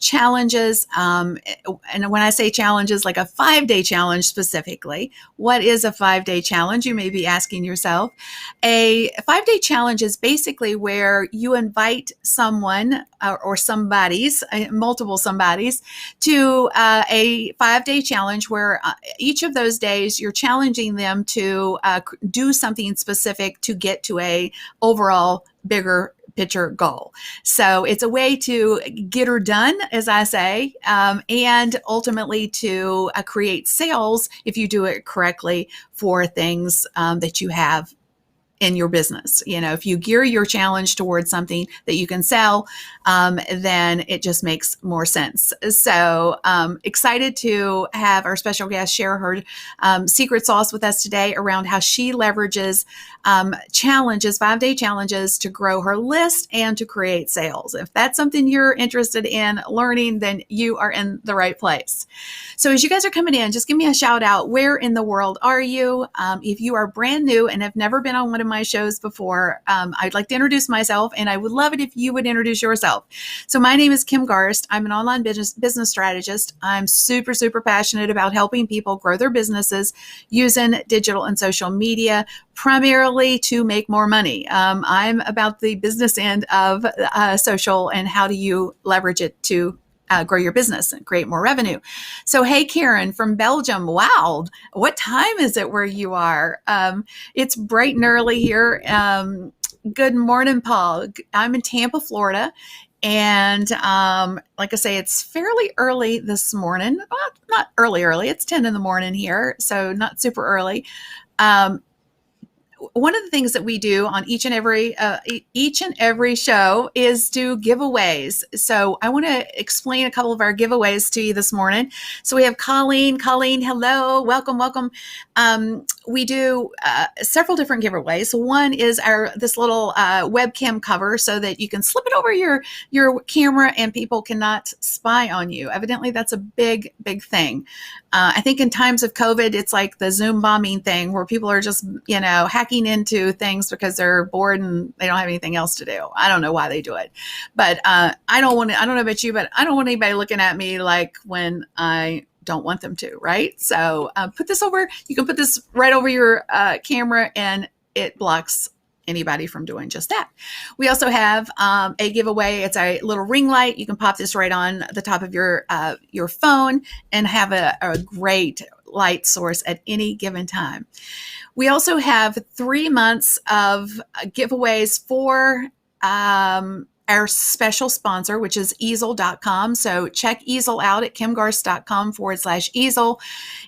challenges. And when I say challenges, like a 5-day challenge specifically, what is a 5-day challenge? You may be asking yourself. A 5-day challenge is basically where you invite someone or somebody's, multiple somebody's, to a 5-day challenge where each of those days you're challenging them to do something specific to get to a overall bigger picture goal. So it's a way to get her done, as I say, and ultimately to create sales if you do it correctly for things that you have in your business. If you gear your challenge towards something that you can sell, then it just makes more sense. So excited to have our special guest share her secret sauce with us today around how she leverages challenges, 5-day challenges, to grow her list and to create sales. If that's something you're interested in learning, then you are in the right place. So as you guys are coming in, just give me a shout out. Where in the world are you? If you are brand new and have never been on one of my shows before, I'd like to introduce myself, and I would love it if you would introduce yourself. So my name is Kim Garst. I'm an online business strategist. I'm super, super passionate about helping people grow their businesses using digital and social media, primarily to make more money. I'm about the business end of social and how do you leverage it to grow your business and create more revenue. So, hey, Karen from Belgium. Wow. What time is it where you are? It's bright and early here. Good morning, Paul. I'm in Tampa, Florida. And like I say, it's fairly early this morning. Well, not early. It's 10 in the morning here. So not super early. One of the things that we do on each and every show is do giveaways. So I want to explain a couple of our giveaways to you this morning. So we have Colleen. Colleen, hello, welcome. We do several different giveaways. So one is this little webcam cover so that you can slip it over your camera and people cannot spy on you. Evidently, that's a big thing. I think in times of COVID, it's like the Zoom bombing thing where people are just, hacking into things because they're bored and they don't have anything else to do. I don't know why they do it, but I don't know about you, but I don't want anybody looking at me like when I don't want them to, right? So you can put this right over your camera and it blocks anybody from doing just that. We also have a giveaway. It's a little ring light. You can pop this right on the top of your phone and have a great light source at any given time. We also have 3 months of giveaways for our special sponsor, which is easel.com. So check Easel out at kimgarst.com/Easel.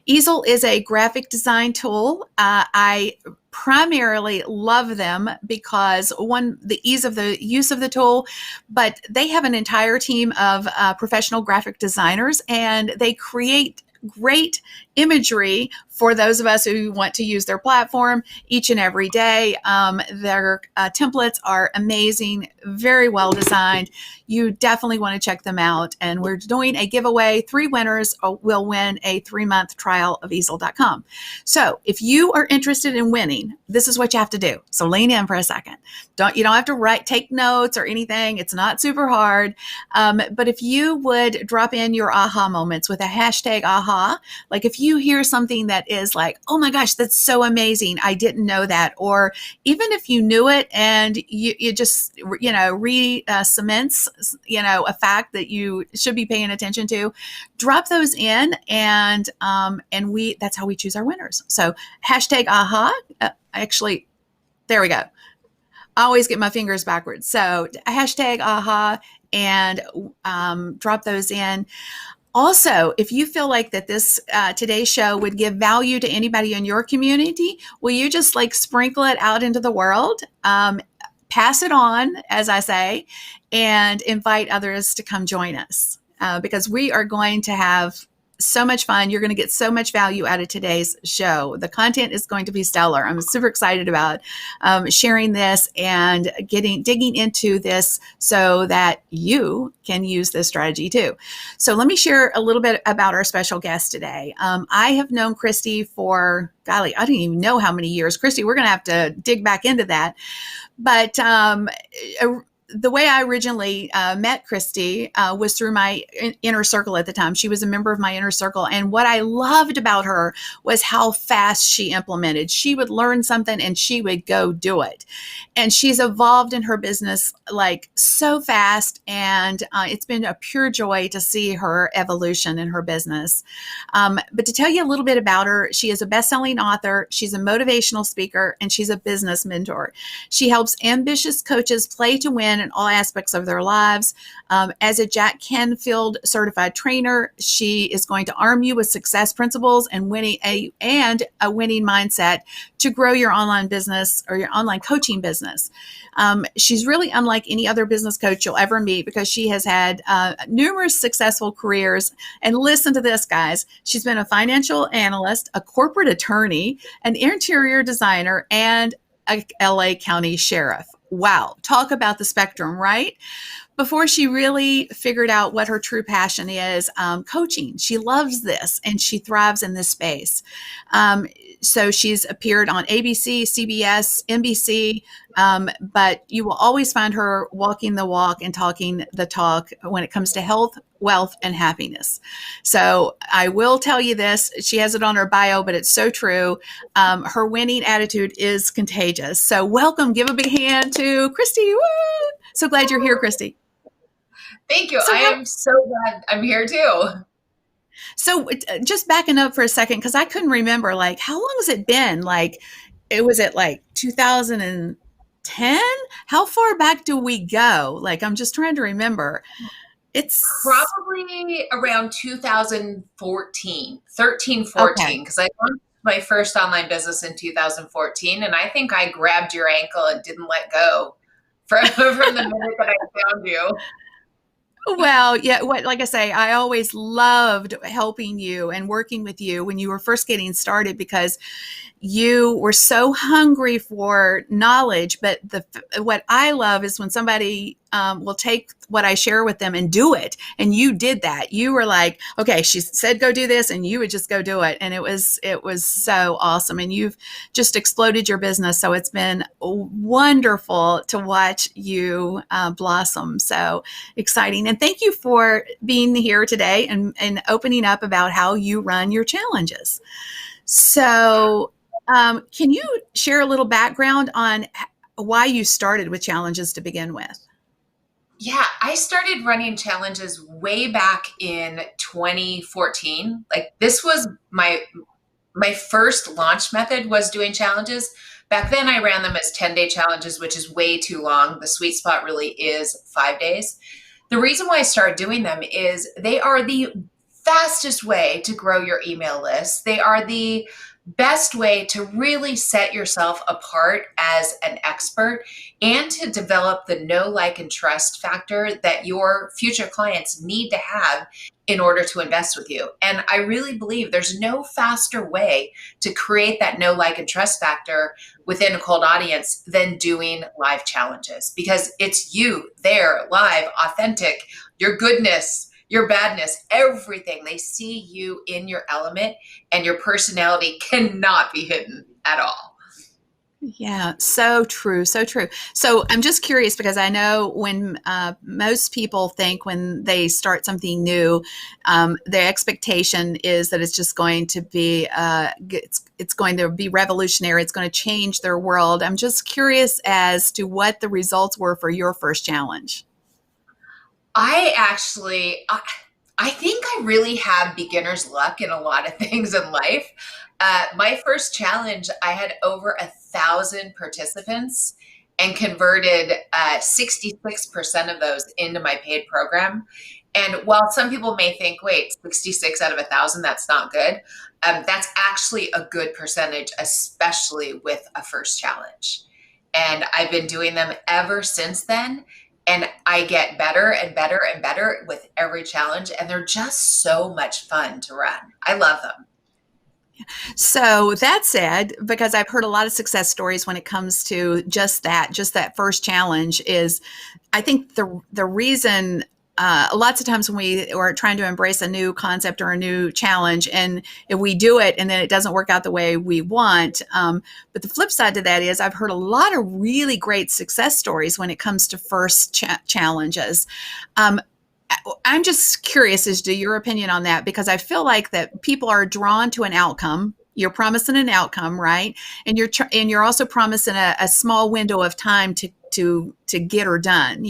Easel is a graphic design tool. I primarily love them because the ease of the use of the tool, but they have an entire team of professional graphic designers, and they create great imagery for those of us who want to use their platform each and every day. Their templates are amazing, very well designed. You definitely want to check them out. And we're doing a giveaway. 3 winners will win a 3-month trial of easel.com. So if you are interested in winning, this is what you have to do. So lean in for a second. You don't have to take notes or anything. It's not super hard. But if you would drop in your aha moments with a hashtag aha, like if you hear something that is like, oh my gosh, that's so amazing, I didn't know that. Or even if you knew it and you just, re-cements, a fact that you should be paying attention to, drop those in and that's how we choose our winners. So hashtag aha, actually, there we go. I always get my fingers backwards. So hashtag aha and drop those in. Also, if you feel like that this today's show would give value to anybody in your community, will you just sprinkle it out into the world? Pass it on, as I say, and invite others to come join us because we are going to have so much fun. You're going to get so much value out of today's show. The content is going to be stellar. I'm super excited about sharing this and digging into this so that you can use this strategy too. So let me share a little bit about our special guest today. I have known Christie for, golly, I don't even know how many years. Christie, we're going to have to dig back into that. But the way I originally met Christie was through my inner circle at the time. She was a member of my inner circle. And what I loved about her was how fast she implemented. She would learn something and she would go do it. And she's evolved in her business like so fast. And it's been a pure joy to see her evolution in her business. But to tell you a little bit about her, she is a best-selling author, she's a motivational speaker, and she's a business mentor. She helps ambitious coaches play to win in all aspects of their lives. As a Jack Canfield certified trainer, she is going to arm you with success principles and a winning mindset to grow your online business or your online coaching business. She's really unlike any other business coach you'll ever meet because she has had numerous successful careers. And listen to this, guys. She's been a financial analyst, a corporate attorney, an interior designer, and a LA County sheriff. Wow. Talk about the spectrum, right? Before she really figured out what her true passion is, coaching. She loves this and she thrives in this space. So she's appeared on ABC, CBS, NBC, but you will always find her walking the walk and talking the talk when it comes to health, wealth, and happiness. So I will tell you this, she has it on her bio, but it's so true. Her winning attitude is contagious. So welcome, give a big hand to Christie. Woo! So glad you're here, Christie. Thank you. So I am so glad I'm here too. So just backing up for a second, because I couldn't remember, like, how long has it been? Like, it was at like 2010? How far back do we go? Like, I'm just trying to remember. It's Probably around 2014, 13, okay. 14, because I launched my first online business in 2014. And I think I grabbed your ankle and didn't let go from the minute that I found you. Well, yeah, like I say, I always loved helping you and working with you when you were first getting started because you were so hungry for knowledge. But what I love is when somebody will take what I share with them and do it. And you did that. You were like, okay, she said go do this, and you would just go do it. And it was so awesome. And you've just exploded your business. So it's been wonderful to watch you blossom. So exciting. And thank you for being here today and opening up about how you run your challenges. So, can you share a little background on why you started with challenges to begin with? Yeah, I started running challenges way back in 2014. Like this was my first launch method was doing challenges. Back then I ran them as 10-day challenges, which is way too long. The sweet spot really is 5 days. The reason why I started doing them is they are the fastest way to grow your email list. They are the best way to really set yourself apart as an expert and to develop the know, like, and trust factor that your future clients need to have in order to invest with you. And I really believe there's no faster way to create that know, like, and trust factor within a cold audience than doing live challenges because it's you there, live, authentic, your goodness, your badness, everything. They see you in your element and your personality cannot be hidden at all. Yeah, so true, so true. So I'm just curious because I know when most people think when they start something new, the expectation is that it's just going to be it's going to be revolutionary. It's going to change their world. I'm just curious as to what the results were for your first challenge. I think I really have beginner's luck in a lot of things in life. My first challenge, I had over 1,000 participants and converted 66% of those into my paid program. And while some people may think, wait, 66 out of 1,000, that's not good. That's actually a good percentage, especially with a first challenge. And I've been doing them ever since then. And I get better and better and better with every challenge. And they're just so much fun to run. I love them. So that said, because I've heard a lot of success stories when it comes to just that first challenge is, I think the reason lots of times when we are trying to embrace a new concept or a new challenge, and if we do it and then it doesn't work out the way we want, but the flip side to that is I've heard a lot of really great success stories when it comes to first challenges. Um, I'm just curious as to your opinion on that, because I feel like that people are drawn to an outcome. You're promising an outcome, right? And you're also promising a small window of time to get her done.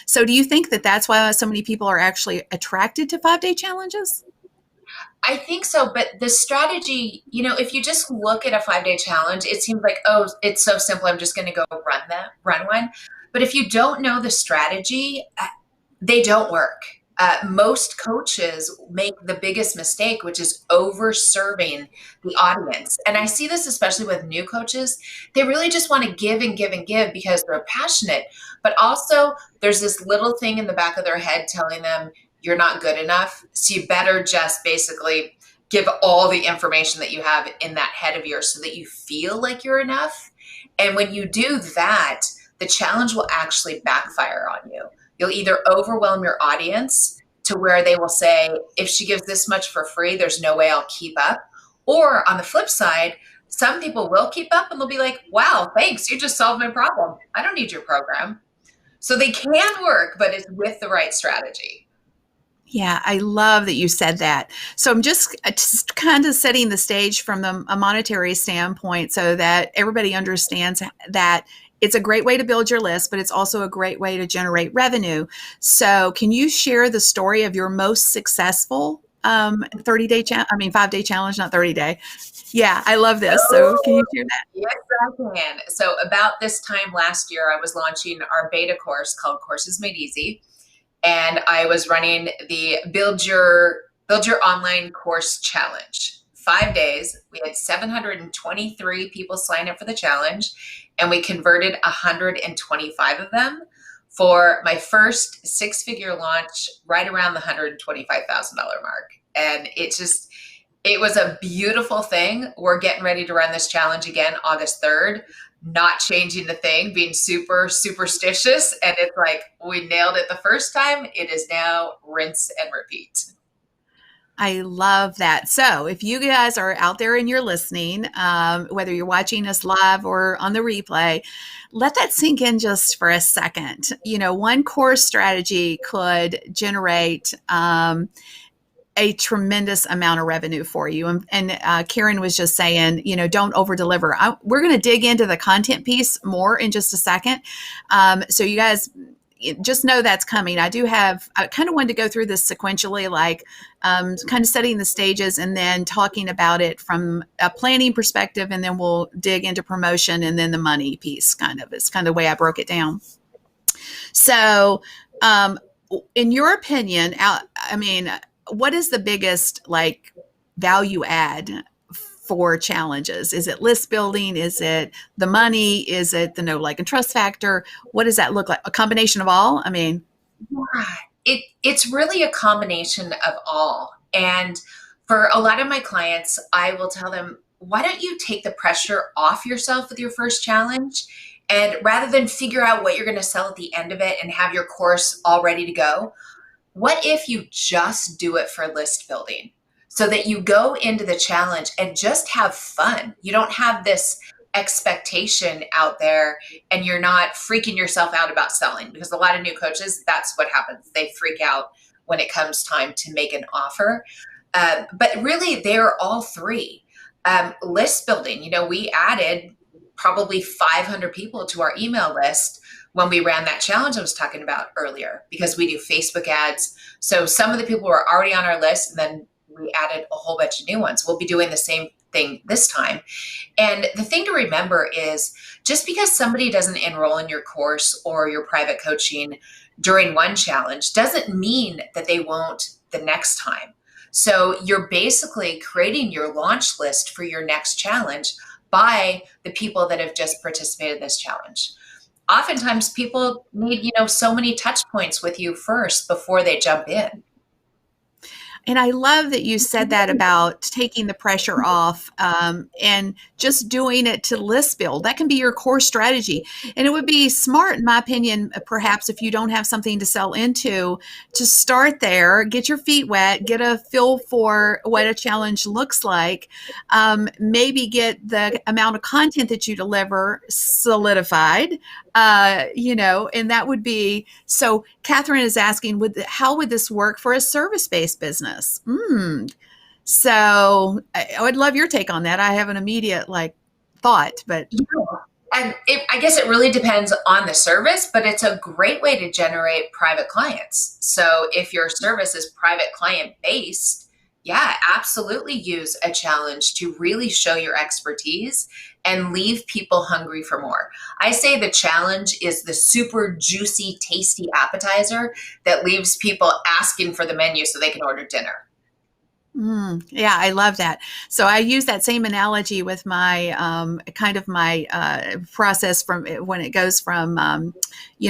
So do you think that that's why so many people are actually attracted to 5 day challenges? I think so, but the strategy, if you just look at a 5 day challenge, it seems like, oh, it's so simple. I'm just going to go run one. But if you don't know the strategy, they don't work. Most coaches make the biggest mistake, which is over serving the audience. And I see this especially with new coaches. They really just want to give and give and give because they're passionate. But also, there's this little thing in the back of their head telling them, you're not good enough. So you better just basically give all the information that you have in that head of yours so that you feel like you're enough. And when you do that, the challenge will actually backfire on you. You'll either overwhelm your audience to where they will say, if she gives this much for free, there's no way I'll keep up. Or on the flip side, some people will keep up and they'll be like, wow, thanks. You just solved my problem. I don't need your program. So they can work, but it's with the right strategy. Yeah, I love that you said that. So I'm just kind of setting the stage from a monetary standpoint so that everybody understands that it's a great way to build your list, but it's also a great way to generate revenue. So can you share the story of your most successful 30-day I mean 5 day challenge, not 30-day. Yeah, I love this. So can Oh, you share that? yes, I can. So about this time last year, I was launching our beta course called Courses Made Easy. And I was running the Build Your Online Course Challenge. 5 days. We had 723 people sign up for the challenge, and we converted 125 of them for my first six-figure launch right around the $125,000 mark. And it was a beautiful thing. We're getting ready to run this challenge again August 3rd, not changing the thing, being super superstitious. And it's like, we nailed it the first time. It is now rinse and repeat. I love that. So, if you guys are out there and you're listening, whether you're watching us live or on the replay, let that sink in just for a second. One core strategy could generate a tremendous amount of revenue for you. And Karen was just saying, don't over deliver. We're going to dig into the content piece more in just a second. So you guys just know that's coming. I kind of wanted to go through this sequentially, like kind of setting the stages and then talking about it from a planning perspective. And then we'll dig into promotion and then the money piece it's kind of the way I broke it down. So, in your opinion, I mean, what is the biggest value add for challenges? Is it list building? Is it the money? Is it the know, like, and trust factor? What does that look like? A combination of all? I mean, Yeah, it's really a combination of all. And for a lot of my clients, I will tell them, why don't you take the pressure off yourself with your first challenge? And rather than figure out what you're going to sell at the end of it and have your course all ready to go, what if you just do it for list building so that you go into the challenge and just have fun? You don't have this expectation out there and you're not freaking yourself out about selling, because a lot of new coaches, that's what happens. They freak out when it comes time to make an offer. But really, they're all three. List building, we added probably 500 people to our email list when we ran that challenge I was talking about earlier, because we do Facebook ads. So some of the people were already on our list, and then we added a whole bunch of new ones. We'll be doing the same thing this time. And the thing to remember is, just because somebody doesn't enroll in your course or your private coaching during one challenge doesn't mean that they won't the next time. So you're basically creating your launch list for your next challenge by the people that have just participated in this challenge. Oftentimes people need, so many touch points with you first before they jump in. And I love that you said that about taking the pressure off, and just doing it to list build. That can be your core strategy. And it would be smart, in my opinion, perhaps if you don't have something to sell into, to start there, get your feet wet, get a feel for what a challenge looks like, maybe get the amount of content that you deliver solidified, and that would be so. Catherine is asking, how would this work for a service-based business? So I would love your take on that. I have an immediate thought, but Yeah. And I guess it really depends on the service, but it's a great way to generate private clients. So if your service is private client based, yeah, absolutely use a challenge to really show your expertise and leave people hungry for more. I say the challenge is the super juicy, tasty appetizer that leaves people asking for the menu so they can order dinner. Yeah, I love that. So I use that same analogy with my kind of my process from when it goes from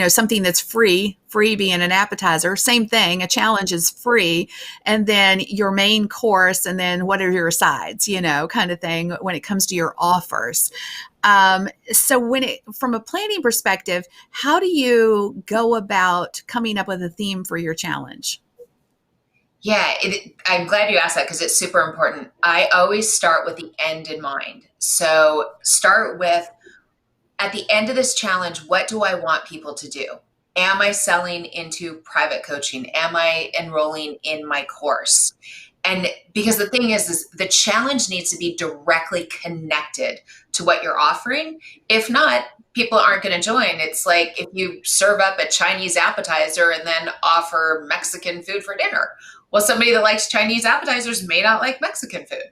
something that's free being an appetizer, same thing. A challenge is free, and then your main course, and then what are your sides, kind of thing when it comes to your offers. So from a planning perspective, how do you go about coming up with a theme for your challenge? Yeah, I'm glad you asked that because it's super important. I always start with the end in mind. So start with, at the end of this challenge, what do I want people to do? Am I selling into private coaching? Am I enrolling in my course? And because the thing is the challenge needs to be directly connected to what you're offering. If not, people aren't going to join. It's like if you serve up a Chinese appetizer and then offer Mexican food for dinner. Well, somebody that likes Chinese appetizers may not like Mexican food.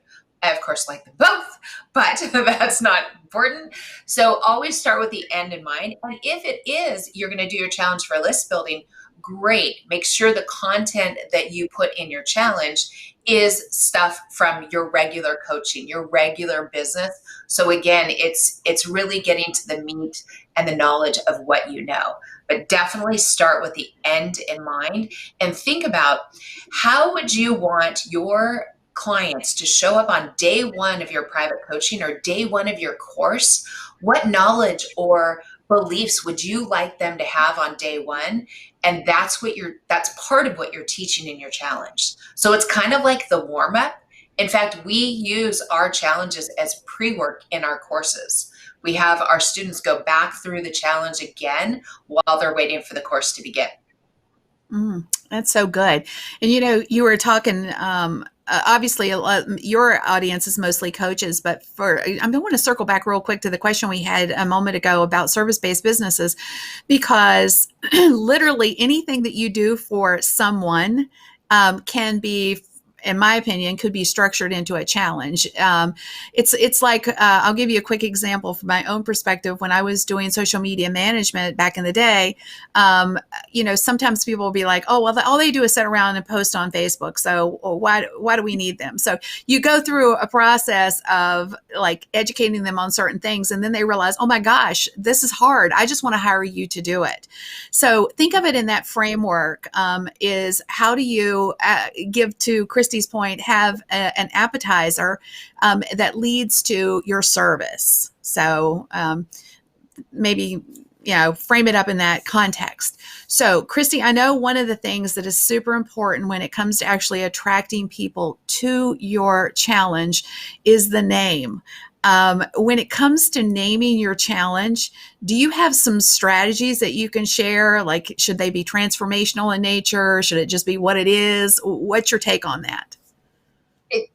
I, of course, like them both, but that's not important. So always start with the end in mind. And if it is, you're going to do your challenge for list building, great. Make sure the content that you put in your challenge is stuff from your regular coaching, your regular business. So again, it's really getting to the meat and the knowledge of what you know. But definitely start with the end in mind and think about, how would you want your clients to show up on day one of your private coaching or day one of your course? What knowledge or beliefs would you like them to have on day one? And that's part of what you're teaching in your challenge. So it's kind of like the warm up. In fact, we use our challenges as pre-work in our courses. We have our students go back through the challenge again while they're waiting for the course to begin. That's so good. And you were talking. Obviously, your audience is mostly coaches, but I want to circle back real quick to the question we had a moment ago about service-based businesses, because literally anything that you do for someone can be, in my opinion, could be structured into a challenge. It's like, I'll give you a quick example from my own perspective. When I was doing social media management back in the day, sometimes people will be like, "Oh, well, all they do is sit around and post on Facebook. So why do we need them?" So you go through a process of educating them on certain things, and then they realize, "Oh my gosh, this is hard. I just want to hire you to do it." So think of it in that framework. Is how do you give, to Christie's point, have an appetizer that leads to your service? So maybe frame it up in that context. So Christie, I know one of the things that is super important when it comes to actually attracting people to your challenge is the name. When it comes to naming your challenge, do you have some strategies that you can share? Like, should they be transformational in nature? Should it just be what it is? What's your take on that? It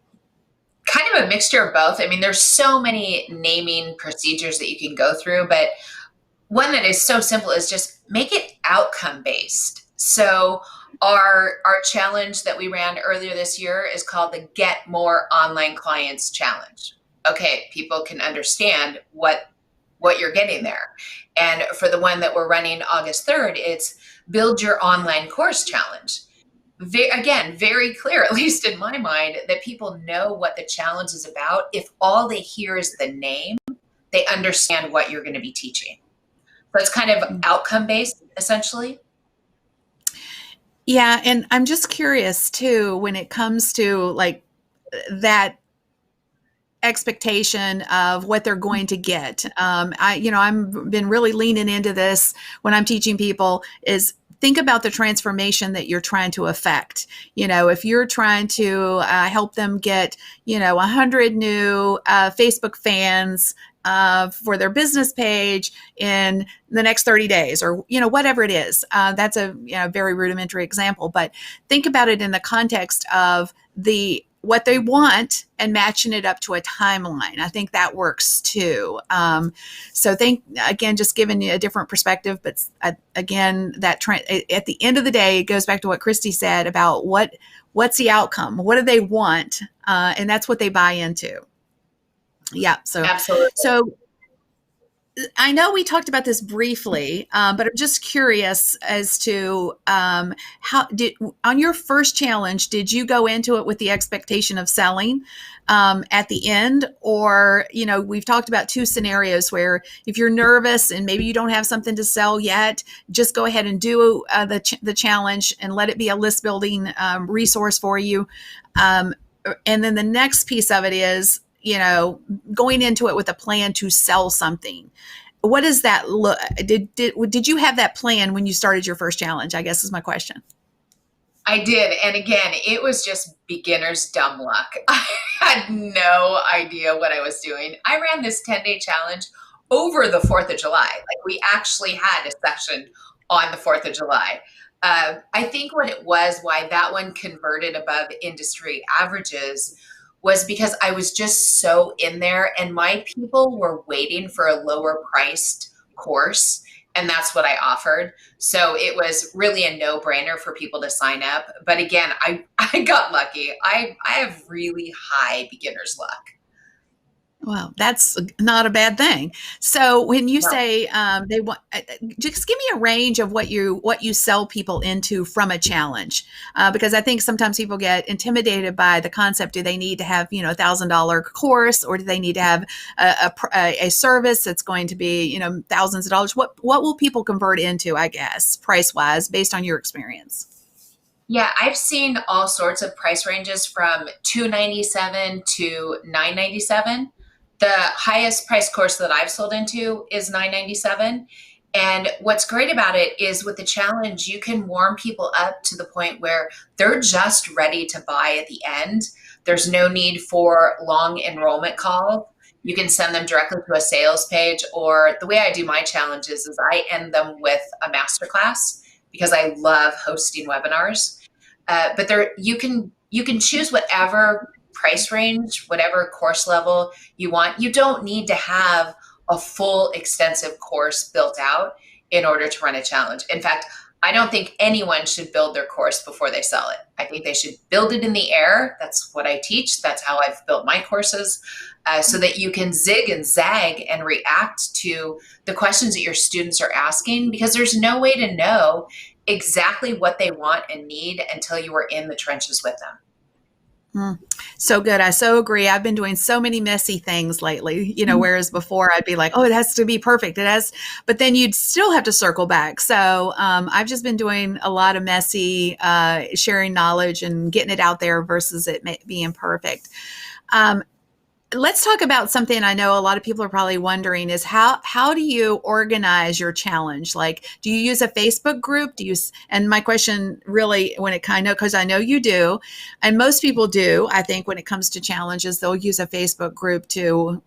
kind of a mixture of both. I mean, there's so many naming procedures that you can go through, but one that is so simple is just make it outcome based. So our challenge that we ran earlier this year is called the Get More Online Clients Challenge. Okay, people can understand what you're getting there. And for the one that we're running August 3rd, it's Build Your Online Course Challenge. Again, very clear, at least in my mind, that people know what the challenge is about. If all they hear is the name, they understand what you're going to be teaching. So it's kind of outcome based, essentially. Yeah, and I'm just curious too when it comes to like that expectation of what they're going to get. I've been really leaning into this when I'm teaching people is think about the transformation that you're trying to affect. If you're trying to help them get, 100 new Facebook fans for their business page in the next 30 days or, whatever it is. That's a very rudimentary example, but think about it in the context of the what they want and matching it up to a timeline. I think that works too. So think again, just giving you a different perspective, but again, at the end of the day, it goes back to what Christy said about what's the outcome, what do they want, and that's what they buy into. Yeah. So Absolutely. so I know we talked about this briefly, but I'm just curious as to how did on your first challenge, did you go into it with the expectation of selling at the end? Or, we've talked about two scenarios where if you're nervous and maybe you don't have something to sell yet, just go ahead and do the challenge and let it be a list building resource for you. And then the next piece of it is, going into it with a plan to sell something. What does that look? Did you have that plan when you started your first challenge? I guess is my question. I did. And again, it was just beginner's dumb luck. I had no idea what I was doing. I ran this 10-day challenge over the 4th of July. Like we actually had a session on the 4th of July. I think what it was, why that one converted above industry averages was because I was just so in there and my people were waiting for a lower priced course. And that's what I offered. So it was really a no brainer for people to sign up. But again, I got lucky. I have really high beginner's luck. Well, that's not a bad thing. So when you No. say they want, just give me a range of what you sell people into from a challenge, because I think sometimes people get intimidated by the concept. Do they need to have $1,000 course, or do they need to have a service that's going to be thousands of dollars? What will people convert into? I guess price wise, based on your experience. Yeah, I've seen all sorts of price ranges from 297 to 997. The highest price course that I've sold into is 997. And what's great about it is with the challenge, you can warm people up to the point where they're just ready to buy at the end. There's no need for long enrollment calls. You can send them directly to a sales page, or the way I do my challenges is I end them with a masterclass because I love hosting webinars. But there you can choose whatever price range, whatever course level you want. You don't need to have a full extensive course built out in order to run a challenge. In fact, I don't think anyone should build their course before they sell it. I think they should build it in the air. That's what I teach. That's how I've built my courses, so that you can zig and zag and react to the questions that your students are asking, because there's no way to know exactly what they want and need until you are in the trenches with them. Mm, so good. I so agree. I've been doing so many messy things lately, Mhm. whereas before I'd be like, oh, it has to be perfect. It has, but then you'd still have to circle back. So I've just been doing a lot of messy sharing knowledge and getting it out there versus being perfect. Um, let's talk about something I know a lot of people are probably wondering is how do you organize your challenge? Like, do you use a Facebook group? And my question really, when it kind of, because I know you do, and most people do, I think when it comes to challenges, they'll use a Facebook group to,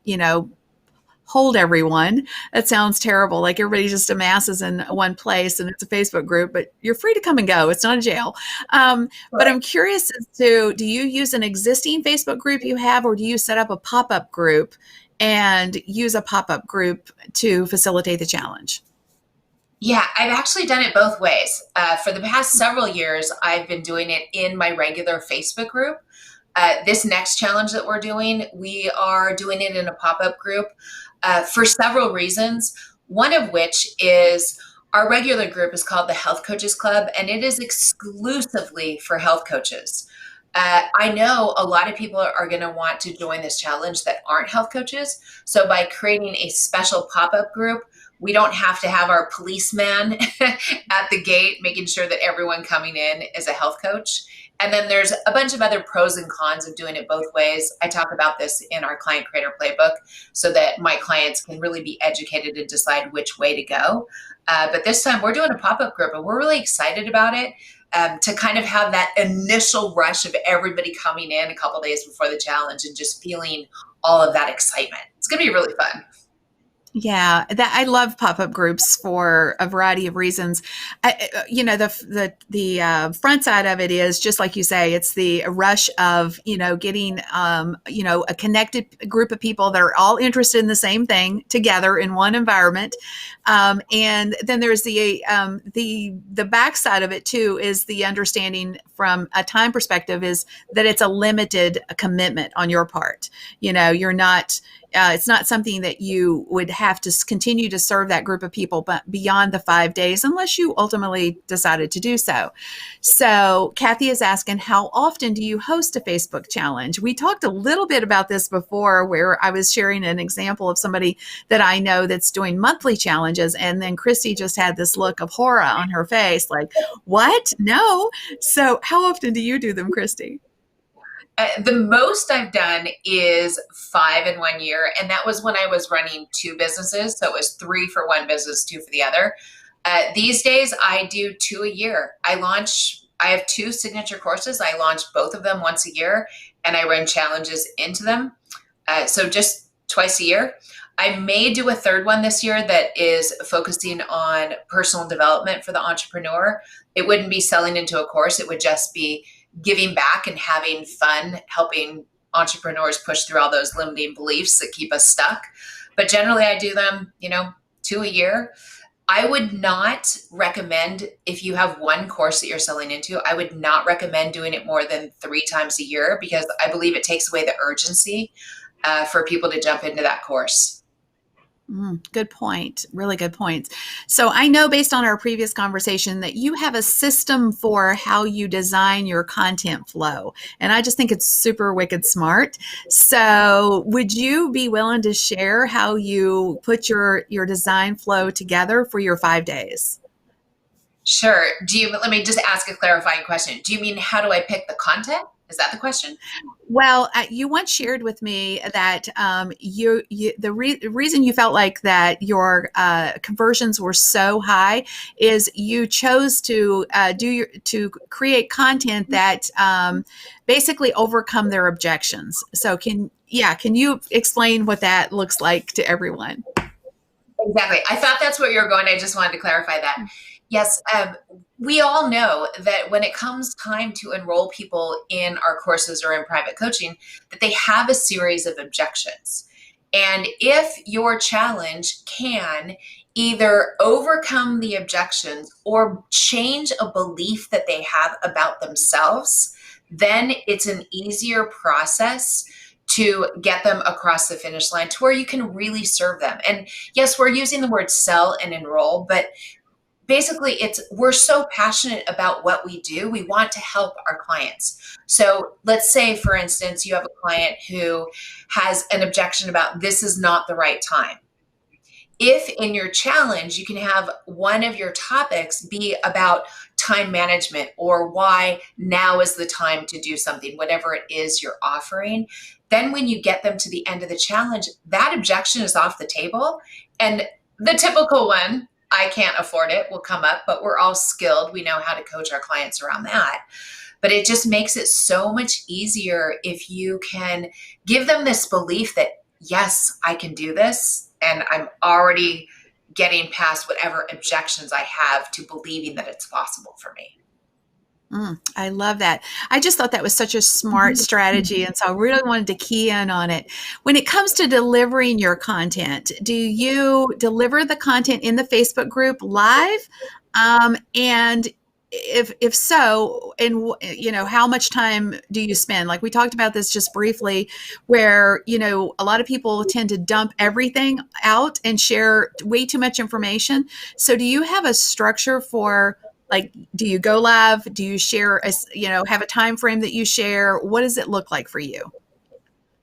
hold everyone. That sounds terrible. Like everybody just amasses in one place and it's a Facebook group, but you're free to come and go. It's not a jail. But Right. I'm curious as to do you use an existing Facebook group you have, or do you set up a pop up group and use a pop up group to facilitate the challenge? Yeah, I've actually done it both ways. For the past several years, I've been doing it in my regular Facebook group. This next challenge that we're doing, we are doing it in a pop up group for several reasons. One of which is our regular group is called the Health Coaches Club, and it is exclusively for health coaches. I know a lot of people are going to want to join this challenge that aren't health coaches. So by creating a special pop up group, we don't have to have our policeman at the gate making sure that everyone coming in is a health coach. And then there's a bunch of other pros and cons of doing it both ways. I talk about this in our client creator playbook so that my clients can really be educated and decide which way to go. But this time we're doing a pop-up group and we're really excited about it. To kind of have that initial rush of everybody coming in a couple days before the challenge and just feeling all of that excitement. It's going to be really fun. Yeah, that I love pop-up groups for a variety of reasons. The front side of it is just like you say, it's the rush of getting a connected group of people that are all interested in the same thing together in one environment, and then there's the backside of it too is the understanding from a time perspective is that it's a limited commitment on your part. You're not. It's not something that you would have to continue to serve that group of people, but beyond the 5 days, unless you ultimately decided to do so. So, Kathy is asking, how often do you host a Facebook challenge? We talked a little bit about this before, where I was sharing an example of somebody that I know that's doing monthly challenges, and then Christy just had this look of horror on her face, like, "What? No!" So, how often do you do them, Christy? The most I've done is 5 in 1 year. And that was when I was running two businesses. So it was three for one business, two for the other. These days, I do two a year. I have two signature courses. I launch both of them once a year and I run challenges into them. So just twice a year. I may do a third one this year that is focusing on personal development for the entrepreneur. It wouldn't be selling into a course, it would just be giving back and having fun helping entrepreneurs push through all those limiting beliefs that keep us stuck. But generally, I do them, two a year. I would not recommend, if you have one course that you're selling into, I would not recommend doing it more than 3 times a year because I believe it takes away the urgency for people to jump into that course. Good point. Really good points. So I know based on our previous conversation that you have a system for how you design your content flow. And I just think it's super wicked smart. So would you be willing to share how you put your design flow together for your 5 days? Sure. Let me just ask a clarifying question. Do you mean how do I pick the content? Is that the question? Well, you once shared with me that the reason you felt like that your conversions were so high is you chose to to create content that basically overcome their objections. So can you explain what that looks like to everyone? Exactly. I thought that's where you're going. I just wanted to clarify that. Yes, we all know that when it comes time to enroll people in our courses or in private coaching, that they have a series of objections. And if your challenge can either overcome the objections or change a belief that they have about themselves, then it's an easier process to get them across the finish line to where you can really serve them. And yes, we're using the word sell and enroll, but basically we're so passionate about what we do, we want to help our clients. So let's say, for instance, you have a client who has an objection about this is not the right time. If in your challenge you can have one of your topics be about time management or why now is the time to do something, whatever it is you're offering, then when you get them to the end of the challenge, that objection is off the table. And the typical one, I can't afford it, will come up, but we're all skilled. We know how to coach our clients around that. But it just makes it so much easier if you can give them this belief that, yes, I can do this. And I'm already getting past whatever objections I have to believing that it's possible for me. I love that. I just thought that was such a smart strategy. And so I really wanted to key in on it. When it comes to delivering your content, do you deliver the content in the Facebook group live? And if so, and how much time do you spend? Like we talked about this just briefly, where a lot of people tend to dump everything out and share way too much information. So do you have a structure for, like, do you go live? Do you share have a time frame that you share? What does it look like for you?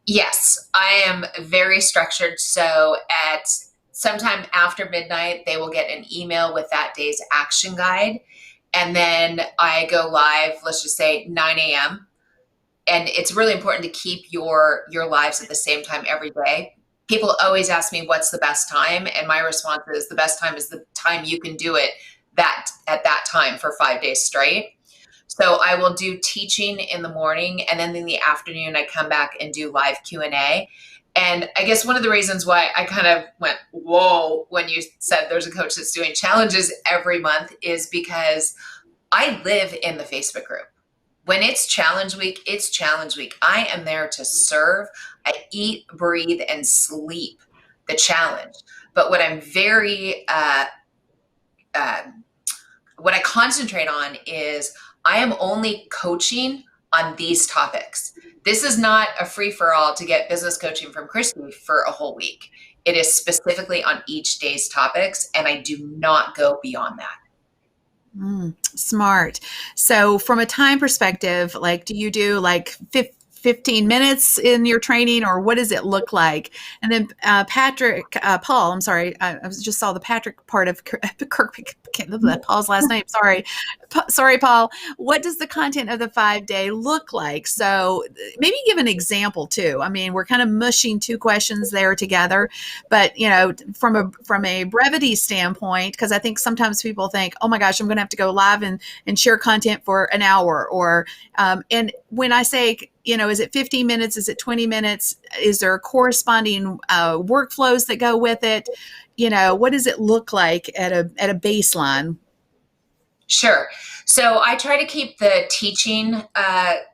Yes, I am very structured. So at sometime after midnight, they will get an email with that day's action guide. And then I go live, let's just say 9 a.m. And it's really important to keep your lives at the same time every day. People always ask me what's the best time, and my response is the best time is the time you can do it that at that time for 5 days straight. So I will do teaching in the morning, and then in the afternoon I come back and do live Q&A. And I guess one of the reasons why I kind of went, whoa, when you said there's a coach that's doing challenges every month is because I live in the Facebook group. When it's challenge week, it's challenge week. I am there to serve. I eat, breathe, and sleep the challenge. But what I'm uh, what I concentrate on is I am only coaching on these topics. This is not a free for all to get business coaching from Christie for a whole week. It is specifically on each day's topics, and I do not go beyond that. Smart. So from a time perspective, like, do you do like 15 minutes in your training, or what does it look like? And then Paul, I'm sorry, I just saw the Patrick part of Kirk, Paul's last name. Sorry, Paul. What does the content of the 5 day look like? So maybe give an example too. I mean, we're kind of mushing two questions there together, but from a brevity standpoint, because I think sometimes people think, oh my gosh, I'm going to have to go live and share content for an hour, or and when I say, is it 15 minutes? Is it 20 minutes? Is there corresponding workflows that go with it? What does it look like at a baseline? Sure. So I try to keep the teaching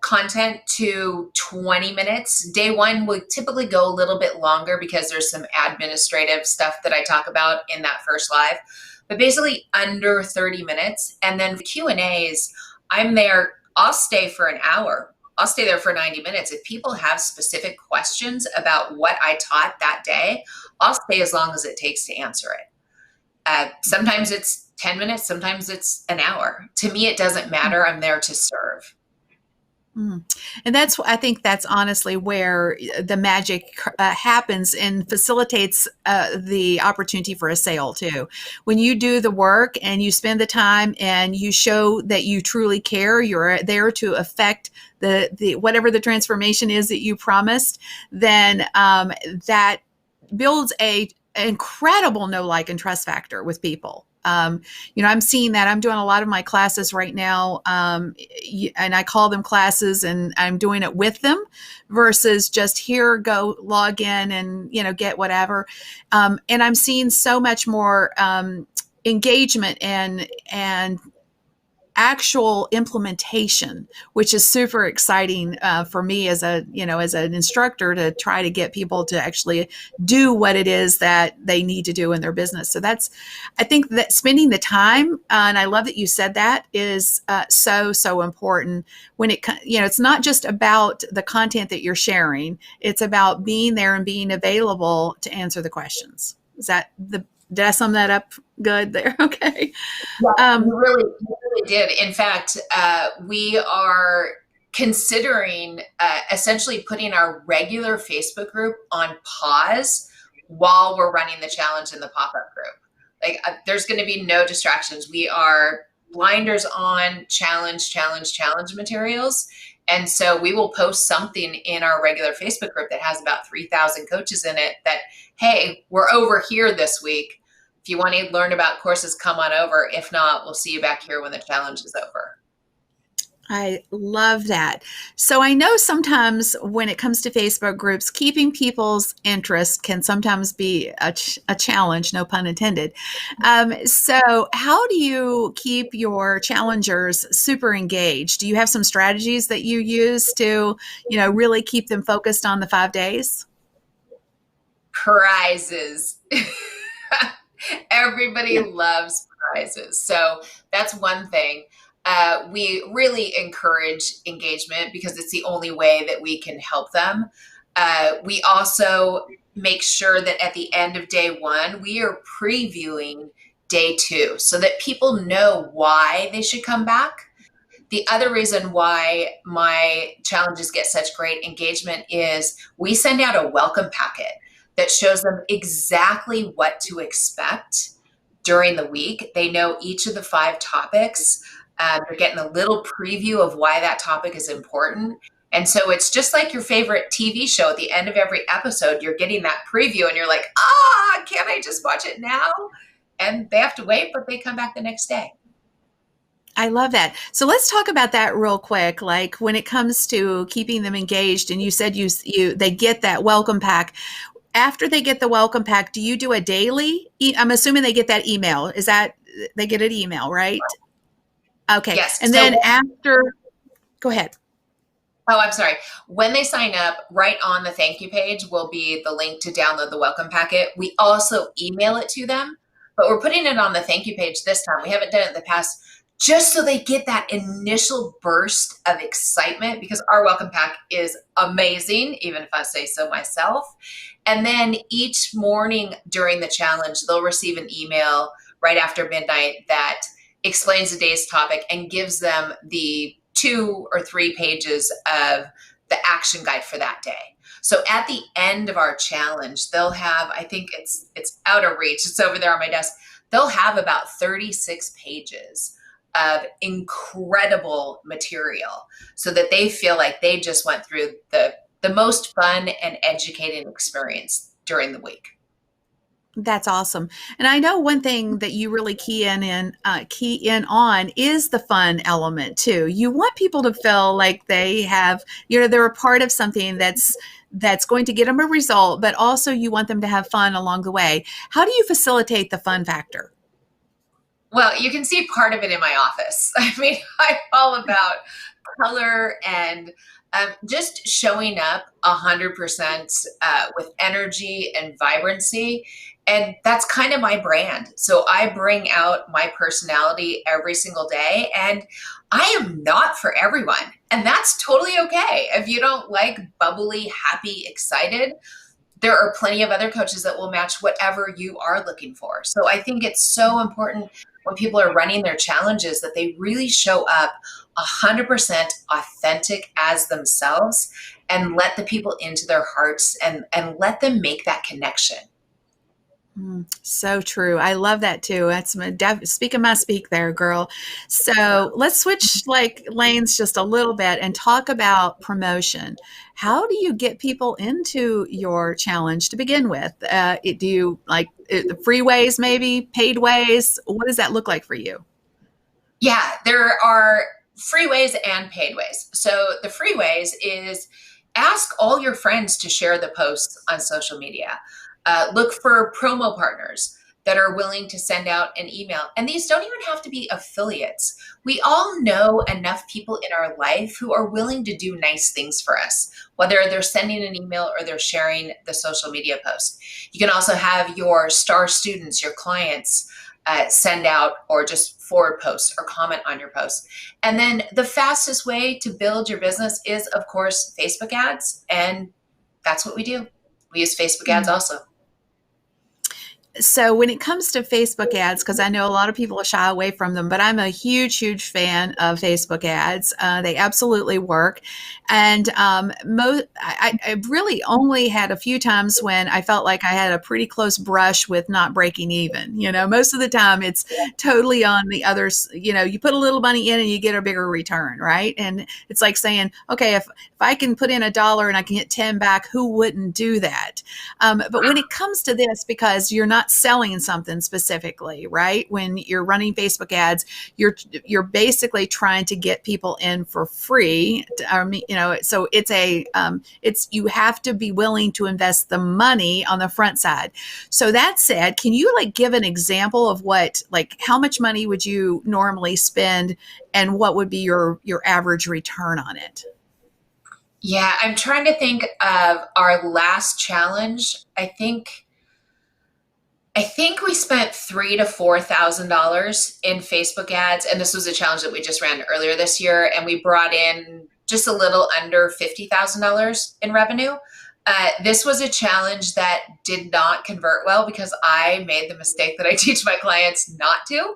content to 20 minutes. Day one will typically go a little bit longer because there's some administrative stuff that I talk about in that first live, but basically under 30 minutes. And then the Q&As, I'm there, I'll stay for an hour. I'll stay there for 90 minutes. If people have specific questions about what I taught that day, I'll stay as long as it takes to answer it. Sometimes it's 10 minutes, sometimes it's an hour. To me, it doesn't matter. I'm there to serve. And I think that's honestly where the magic happens and facilitates the opportunity for a sale too. When you do the work and you spend the time and you show that you truly care, you're there to affect the whatever the transformation is that you promised, then that builds a incredible know, like, and trust factor with people. I'm seeing that. I'm doing a lot of my classes right now, and I call them classes, and I'm doing it with them versus just here, go log in and, get whatever. And I'm seeing so much more engagement and actual implementation, which is super exciting for me as an instructor, to try to get people to actually do what it is that they need to do in their business. So I think that spending the time, and I love that you said that, is so important. When it's not just about the content that you're sharing, it's about being there and being available to answer the questions. Did I sum that up good there? Okay. Yeah, you really did. In fact, we are considering essentially putting our regular Facebook group on pause while we're running the challenge in the pop-up group. Like, there's going to be no distractions. We are blinders on, challenge materials. And so we will post something in our regular Facebook group that has about 3,000 coaches in it that, hey, we're over here this week. If you want to learn about courses, come on over. If not, we'll see you back here when the challenge is over. I love that. So I know sometimes when it comes to Facebook groups, keeping people's interest can sometimes be a challenge, no pun intended. So how do you keep your challengers super engaged? Do you have some strategies that you use to, really keep them focused on the 5 days? Prizes. Everybody loves prizes. So that's one thing. We really encourage engagement because it's the only way that we can help them. We also make sure that at the end of day one, we are previewing day two so that people know why they should come back. The other reason why my challenges get such great engagement is we send out a welcome packet. that shows them exactly what to expect during the week. They know each of the 5 topics. They're getting a little preview of why that topic is important. And so it's just like your favorite TV show. At the end of every episode, you're getting that preview and you're like, can't I just watch it now? And they have to wait, but they come back the next day. I love that. So let's talk about that real quick. Like when it comes to keeping them engaged, and you said they get that welcome pack. After they get the welcome pack, do you do a daily? I'm assuming they get that email. Is that they get an email, right? Okay. Yes. And then after, go ahead. Oh, I'm sorry. When they sign up, right on the thank you page will be the link to download the welcome packet. We also email it to them, but we're putting it on the thank you page this time. We haven't done it in the past, just so they get that initial burst of excitement, because our welcome pack is amazing, even if I say so myself. And then each morning during the challenge, they'll receive an email right after midnight that explains the day's topic and gives them the 2 or 3 pages of the action guide for that day. So at the end of our challenge, they'll have, I think it's out of reach, it's over there on my desk. They'll have about 36 pages of incredible material so that they feel like they just went through the most fun and educating experience during the week. That's awesome. And I know one thing that you really key in on is the fun element too. You want people to feel like they have, they're a part of something that's going to get them a result, but also you want them to have fun along the way. How do you facilitate the fun factor? Well, you can see part of it in my office. I mean, I'm all about color and just showing up 100% with energy and vibrancy. And that's kind of my brand. So I bring out my personality every single day. And I am not for everyone. And that's totally okay. If you don't like bubbly, happy, excited, there are plenty of other coaches that will match whatever you are looking for. So I think it's so important when people are running their challenges that they really show up 100% authentic as themselves and let the people into their hearts and let them make that connection. So true. I love that too. That's speaking my speak there, girl. So let's switch like lanes just a little bit and talk about promotion. How do you get people into your challenge to begin with? Do you like the free ways, maybe paid ways? What does that look like for you? Yeah, there are free ways and paid ways. So the free ways is ask all your friends to share the posts on social media. Look for promo partners that are willing to send out an email. And these don't even have to be affiliates. We all know enough people in our life who are willing to do nice things for us, whether they're sending an email or they're sharing the social media post. You can also have your star students, your clients, send out or just forward posts or comment on your posts. And then the fastest way to build your business is, of course, Facebook ads. And that's what we do. We use Facebook ads also. So when it comes to Facebook ads, because I know a lot of people shy away from them, but I'm a huge fan of Facebook ads. They absolutely work. And I really only had a few times when I felt like I had a pretty close brush with not breaking even. Most of the time it's totally on the others. You put a little money in and you get a bigger return, right? And it's like saying, okay, if I can put in $1 and I can get 10 back, who wouldn't do that? But when it comes to this, because you're not selling something specifically, right? When you're running Facebook ads, you're basically trying to get people in for free. So it's you have to be willing to invest the money on the front side. So that said, can you give an example of how much money would you normally spend and what would be your average return on it? Yeah, I'm trying to think of our last challenge. I think we spent $3,000 to $4,000 in Facebook ads, and this was a challenge that we just ran earlier this year, and we brought in just a little under $50,000 in revenue. This was a challenge that did not convert well because I made the mistake that I teach my clients not to,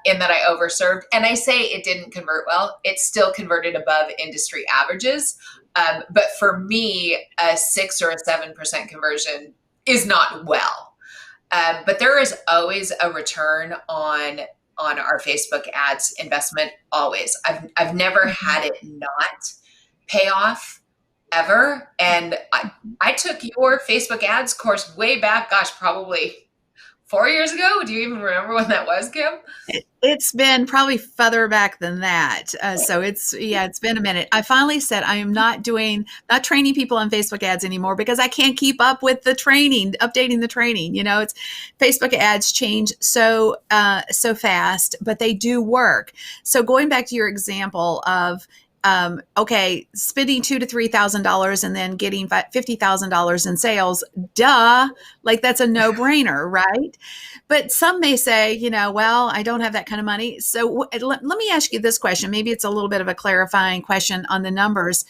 in that I overserved. And I say it didn't convert well. It still converted above industry averages. But for me, a 6 or a 7% conversion is not well. But there is always a return on our Facebook ads investment. Always. I've never had it not pay off ever. And I took your Facebook ads course way back, gosh, probably 4 years ago. Do you even remember when that was, Kim? It's been probably further back than that. So it's been a minute. I finally said I am not training people on Facebook ads anymore because I can't keep up with the training, updating the training. It's Facebook ads change so fast, but they do work. So going back to your example of okay, spending $2,000 to $3,000 and then getting $50,000 in sales, duh, like that's a no-brainer, right? But some may say, well, I don't have that kind of money. So let me ask you this question. Maybe it's a little bit of a clarifying question on the numbers.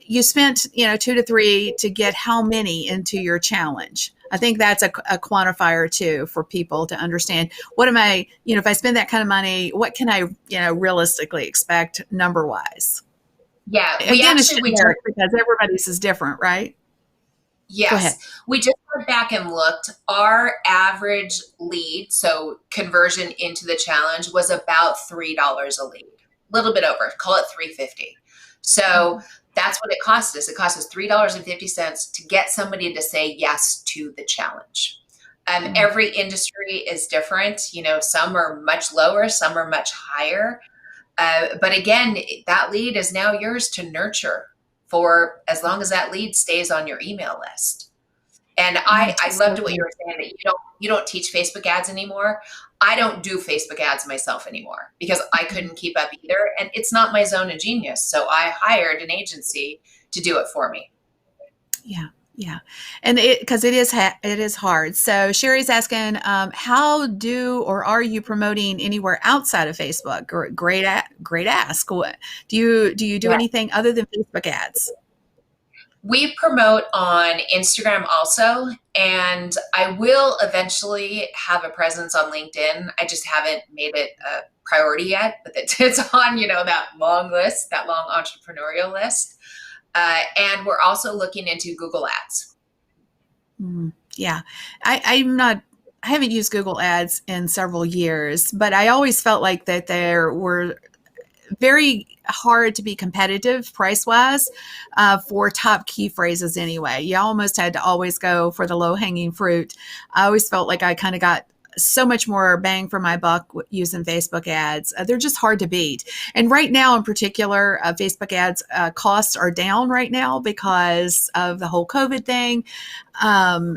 You spent, 2 to 3 to get how many into your challenge? I think that's a quantifier too for people to understand. What am I, if I spend that kind of money, what can I, realistically expect number wise? Yeah, Again, it's generic because everybody's is different, right? Go yes, ahead. we just went back and looked. Our average lead, so conversion into the challenge, was about $3 a lead, a little bit over, call it 350. So that's what it cost us. It cost us $3.50 to get somebody to say yes to the challenge. Every industry is different. Some are much lower, some are much higher. But again, that lead is now yours to nurture for as long as that lead stays on your email list. And I loved what you were saying that you don't teach Facebook ads anymore. I don't do Facebook ads myself anymore because I couldn't keep up either. And it's not my zone of genius. So I hired an agency to do it for me. Yeah. Yeah. And because it is hard. So Sherry's asking, how do, or are you promoting anywhere outside of Facebook? Great ask. What do you do Yeah. anything other than Facebook ads? We promote on Instagram also, and I will eventually have a presence on LinkedIn. I just haven't made it a priority yet, but it's on, that long list, that long entrepreneurial list. And we're also looking into Google Ads. Yeah. I haven't used Google Ads in several years, but I always felt like that there were very hard to be competitive price wise for top key phrases anyway. You almost had to always go for the low hanging fruit. I always felt like I kind of got so much more bang for my buck using Facebook ads. They're just hard to beat. And right now, in particular, Facebook ads costs are down right now because of the whole COVID thing.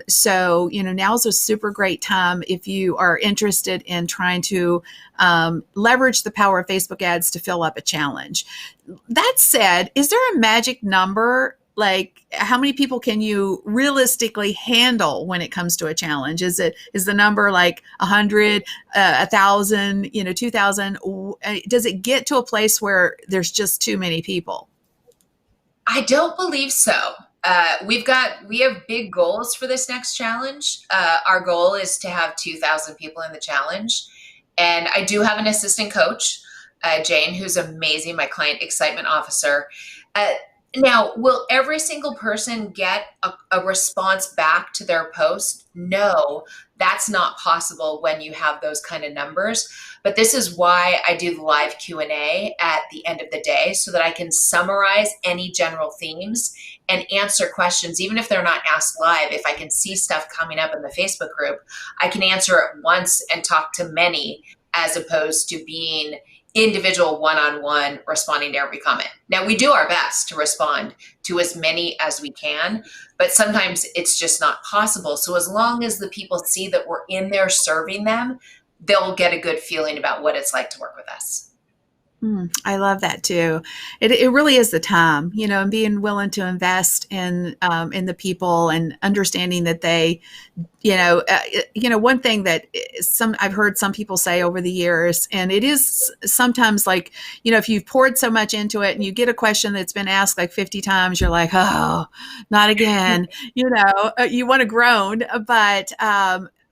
So, now's a super great time if you are interested in trying to leverage the power of Facebook ads to fill up a challenge. That said, is there a magic number? Like, how many people can you realistically handle when it comes to a challenge? Is the number like 100, 1,000, 2,000? Does it get to a place where there's just too many people? I don't believe so. We have big goals for this next challenge. Our goal is to have 2,000 people in the challenge. And I do have an assistant coach, Jane, who's amazing, my client excitement officer. Now, will every single person get a response back to their post? No, that's not possible when you have those kind of numbers. But this is why I do the live Q&A at the end of the day so that I can summarize any general themes and answer questions, even if they're not asked live. If I can see stuff coming up in the Facebook group, I can answer it once and talk to many as opposed to being individual one-on-one responding to every comment. Now, we do our best to respond to as many as we can, but sometimes it's just not possible. So as long as the people see that we're in there serving them, they'll get a good feeling about what it's like to work with us. I love that too. It really is the time, and being willing to invest in the people and understanding that they, one thing that some I've heard some people say over the years, and it is sometimes like, if you've poured so much into it and you get a question that's been asked like 50 times, you're like, oh, not again. You want to groan,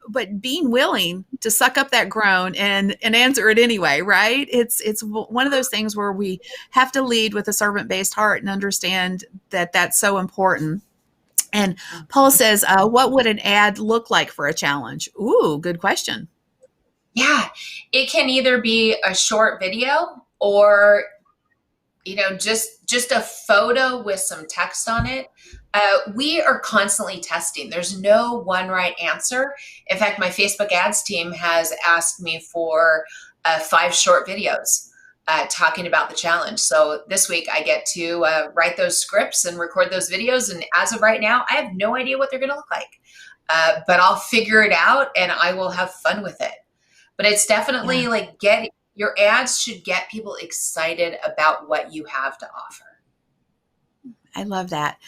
but being willing to suck up that groan and answer it anyway, right? It's one of those things where we have to lead with a servant-based heart and understand that that's so important. And Paul says, what would an ad look like for a challenge? Ooh, good question. Yeah, it can either be a short video or just a photo with some text on it. We are constantly testing. There's no one right answer. In fact, my Facebook ads team has asked me for 5 short videos talking about the challenge. So this week I get to write those scripts and record those videos. And as of right now, I have no idea what they're going to look like. But I'll figure it out and I will have fun with it. But it's definitely Yeah. like your ads should get people excited about what you have to offer. I love that.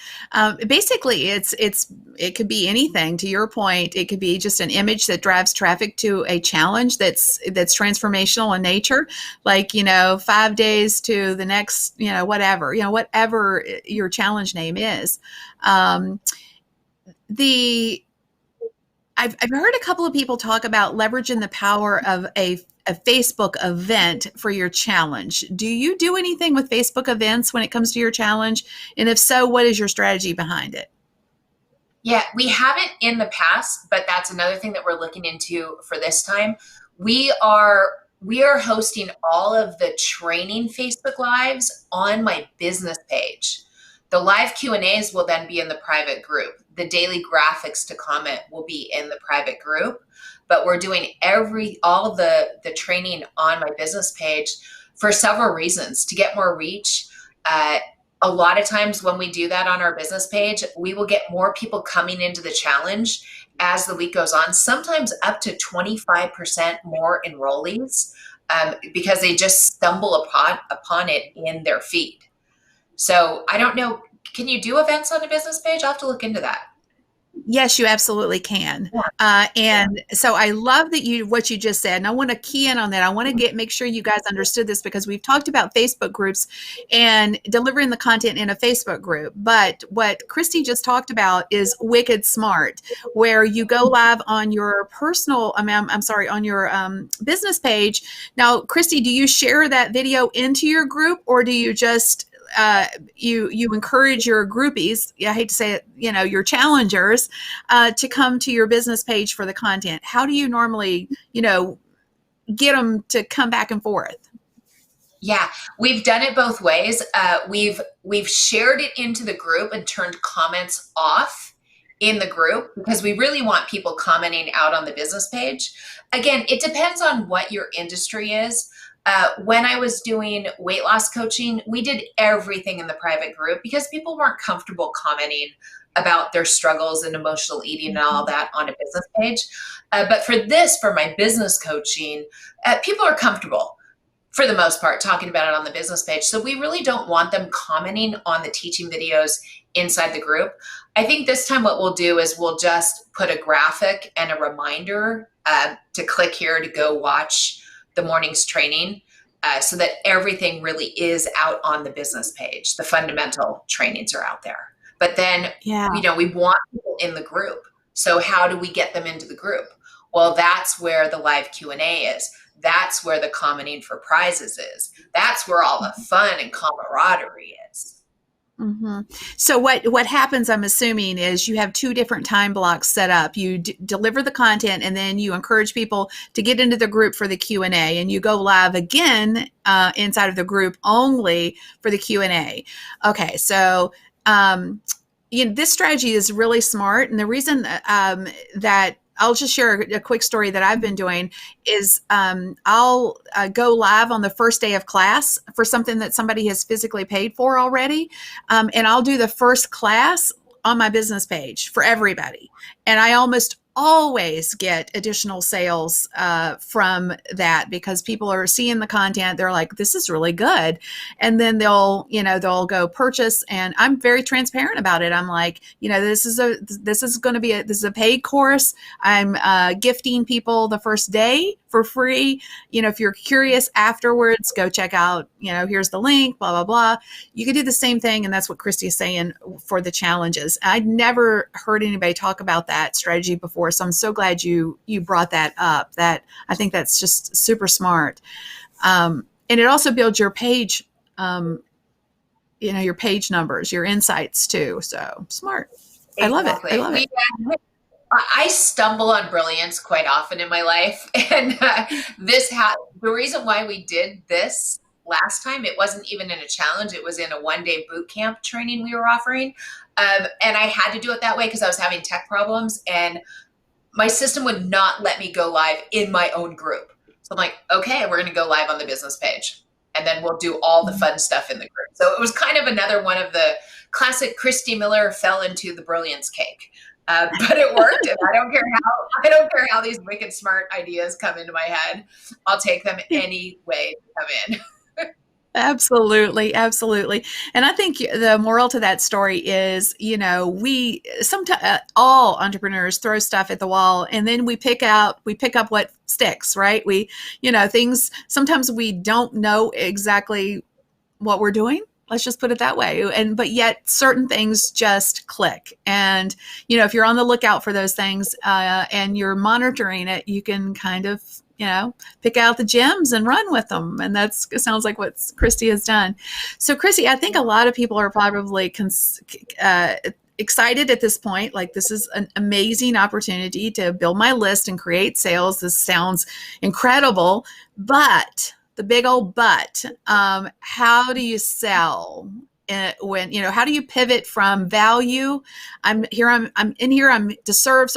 Basically, it could be anything. To your point, it could be just an image that drives traffic to a challenge that's transformational in nature, like 5 days to the next, whatever your challenge name is. Um, the I've heard a couple of people talk about leveraging the power of a Facebook event for your challenge. Do you do anything with Facebook events when it comes to your challenge? And if so, what is your strategy behind it? Yeah, we haven't in the past, but that's another thing that we're looking into for this time. We are hosting all of the training Facebook lives on my business page. The live Q&As will then be in the private group. The daily graphics to comment will be in the private group, but we're doing all the training on my business page for several reasons: to get more reach. Uh, a lot of times when we do that on our business page, we will get more people coming into the challenge as the week goes on, sometimes up to 25% more enrollees, because they just stumble upon it in their feed. So I don't know. Can you do events on a business page? I'll have to look into that. Yes, you absolutely can. Yeah. And so I love what you just said, and I want to key in on that. I want to make sure you guys understood this because we've talked about Facebook groups and delivering the content in a Facebook group. But what Christy just talked about is wicked smart, where you go live on your I'm sorry, on your business page. Now, Christy, do you share that video into your group, or do you just you encourage your groupies, I hate to say it, your challengers, to come to your business page for the content? How do you normally, get them to come back and forth? Yeah, we've done it both ways. We've shared it into the group and turned comments off in the group because we really want people commenting out on the business page. Again, it depends on what your industry is. When I was doing weight loss coaching, we did everything in the private group because people weren't comfortable commenting about their struggles and emotional eating and all that on a business page. But for my business coaching, people are comfortable for the most part talking about it on the business page. So we really don't want them commenting on the teaching videos inside the group. I think this time what we'll do is we'll just put a graphic and a reminder to click here to go watch the morning's training, so that everything really is out on the business page. The fundamental trainings are out there. But then, Yeah. we want people in the group. So how do we get them into the group? Well, that's where the live Q&A is. That's where the commenting for prizes is. That's where all the fun and camaraderie is. Mm-hmm. So what happens, I'm assuming, is you have two different time blocks set up. You deliver the content, and then you encourage people to get into the group for the Q&A, and you go live again inside of the group only for the Q&A. Okay, so this strategy is really smart, and the reason that I'll just share a quick story that I've been doing is I'll go live on the first day of class for something that somebody has physically paid for already. And I'll do the first class on my business page for everybody. And I almost always get additional sales from that because people are seeing the content. They're like, this is really good. And then they'll go purchase. And I'm very transparent about it. I'm like, this is going to be this is a paid course. I'm gifting people the first day for free. If you're curious afterwards, go check out, here's the link, blah, blah, blah. You could do the same thing. And that's what Christy is saying for the challenges. I'd never heard anybody talk about that strategy before. So I'm so glad you brought that up. That I think that's just super smart. And it also builds your page, your page numbers, your insights too. So smart. I love it. I Exactly. love it. I stumble on brilliance quite often in my life, and the reason why we did this last time, it wasn't even in a challenge; it was in a 1-day boot camp training we were offering, and I had to do it that way because I was having tech problems, and my system would not let me go live in my own group. So I'm like, okay, we're going to go live on the business page, and then we'll do all the fun stuff in the group. So it was kind of another one of the classic Christie Miller fell into the brilliance cake. But it worked, and I don't care how these wicked smart ideas come into my head. I'll take them any way they come in. Absolutely, absolutely. And I think the moral to that story is, we sometimes all entrepreneurs throw stuff at the wall and then we pick up what sticks, right? Things sometimes we don't know exactly what we're doing. Let's just put it that way. But yet certain things just click. And, if you're on the lookout for those things and you're monitoring it, you can kind of, pick out the gems and run with them. And it sounds like what Christy has done. So Christy, I think a lot of people are probably excited at this point. Like, this is an amazing opportunity to build my list and create sales. This sounds incredible, but the big old but, how do you sell? How do you pivot from value? I'm in here. I'm to serve.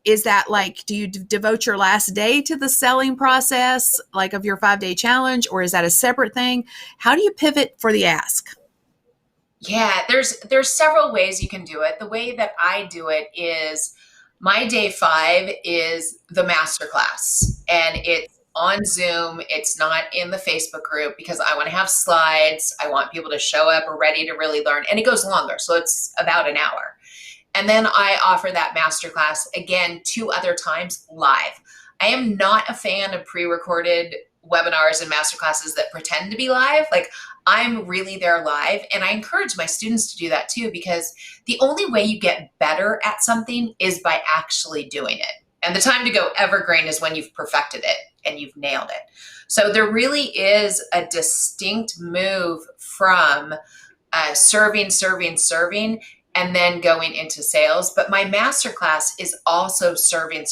Is that like, do you devote your last day to the selling process, like of your 5-day challenge, or is that a separate thing? How do you pivot for the ask? Yeah, there's several ways you can do it. The way that I do it is my day 5 is the masterclass, and it's on Zoom. It's not in the Facebook group because I want to have slides. I want people to show up or ready to really learn, and it goes longer, so it's about an hour. And then I offer that masterclass again 2 other times live. I am not a fan of pre-recorded webinars and masterclasses that pretend to be live. Like, I'm really there live, and I encourage my students to do that too, because the only way you get better at something is by actually doing it. And the time to go evergreen is when you've perfected it and you've nailed it. So there really is a distinct move from serving, and then going into sales. But my masterclass is also serving.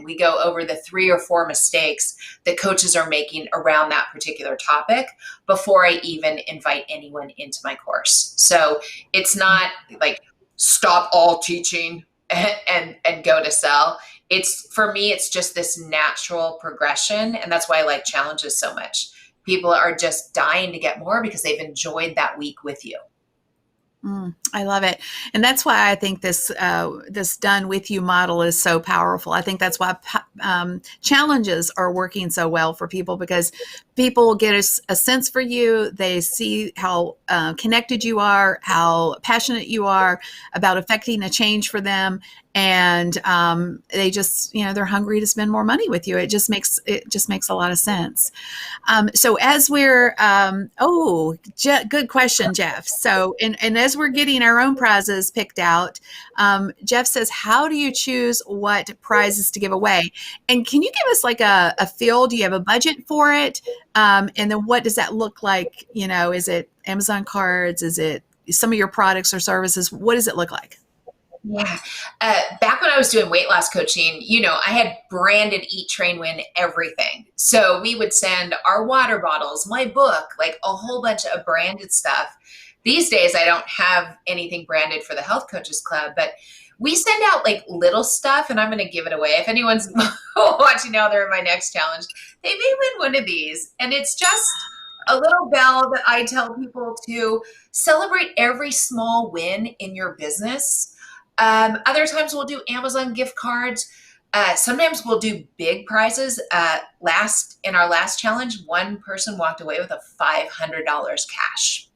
We go over the 3 or 4 mistakes that coaches are making around that particular topic before I even invite anyone into my course. So it's not like stop all teaching and go to sell. For me, it's just this natural progression. And that's why I like challenges so much. People are just dying to get more because they've enjoyed that week with you. I love it. And that's why I think this done with you model is so powerful. I think that's why challenges are working so well for people, because people get a sense for you. They see how connected you are, how passionate you are about affecting a change for them. And they just, they're hungry to spend more money with you. It just makes a lot of sense. So as we're, good question, Jeff. So, and as we're getting our own prizes picked out, Jeff says, how do you choose what prizes to give away? And can you give us like a feel? Do you have a budget for it? And then what does that look like? Is it Amazon cards? Is it some of your products or services? What does it look like? Yeah. Back when I was doing weight loss coaching, I had branded Eat, Train, Win everything. So we would send our water bottles, my book, like a whole bunch of branded stuff. These days, I don't have anything branded for the Health Coaches Club, but we send out like little stuff, and I'm going to give it away. If anyone's watching now, they're in my next challenge, they may win one of these. And it's just a little bell that I tell people to celebrate every small win in your business. Other times we'll do Amazon gift cards. Sometimes we'll do big prizes. In our last challenge, one person walked away with a $500 cash.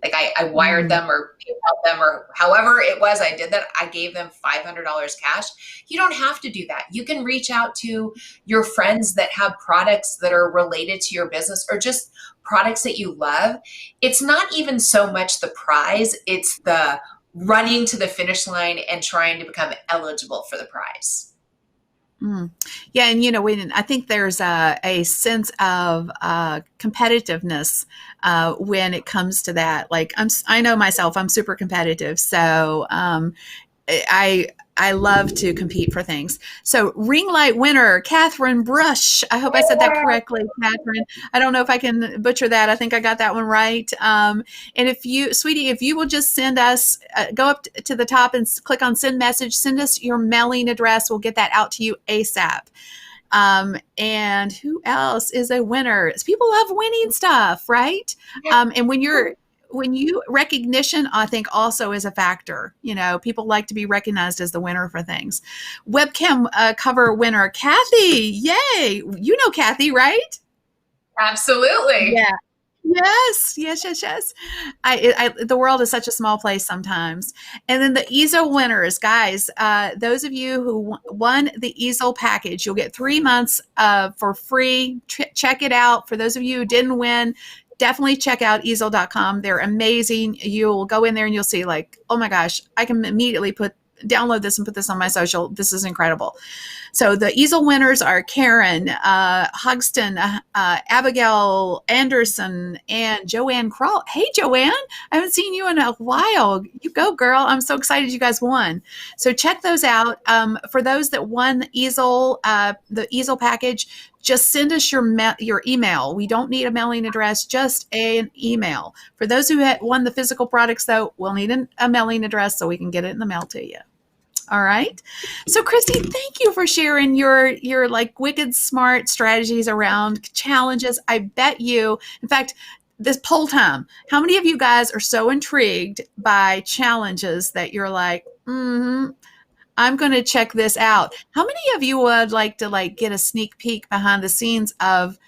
Like I wired Mm. them or PayPal them or however it was I did that. I gave them $500 cash. You don't have to do that. You can reach out to your friends that have products that are related to your business or just products that you love. It's not even so much the prize, it's the running to the finish line and trying to become eligible for the prize. Mm. Yeah, and when I think there's a sense of competitiveness when it comes to that. Like I know myself, I'm super competitive, so I I love to compete for things. So ring light winner, Catherine Brush. I hope I said that correctly, Catherine. I don't know if I can butcher that. I think I got that one right. And if you, sweetie, if you will just send us, go up to the top and click on send message, send us your mailing address. We'll get that out to you ASAP. And who else is a winner? People love winning stuff, right? And when you recognition, I think also is a factor. People like to be recognized as the winner for things. Webcam cover winner, Kathy. Yay! Kathy, right? Absolutely. Yeah. Yes, yes, yes, yes. The world is such a small place sometimes. And then the easel winners, guys. Those of you who won the easel package, you'll get 3 months for free. Check it out. For those of you who didn't win, definitely check out easel.com. They're amazing. You'll go in there and you'll see, like, oh my gosh, I can immediately download this and put this on my social. This is incredible. So the easel winners are Karen Hogston, Abigail Anderson, and Joanne Crawl. Hey, Joanne, I haven't seen you in a while. You go, girl. I'm so excited you guys won. So check those out. For those that won the easel package, just send us your email. We don't need a mailing address, just an email. For those who won the physical products, though, we'll need a mailing address so we can get it in the mail to you. All right. So Christy, thank you for sharing your like wicked smart strategies around challenges. I bet you, in fact, this poll time, how many of you guys are so intrigued by challenges that you're like, I'm going to check this out. How many of you would like to get a sneak peek behind the scenes of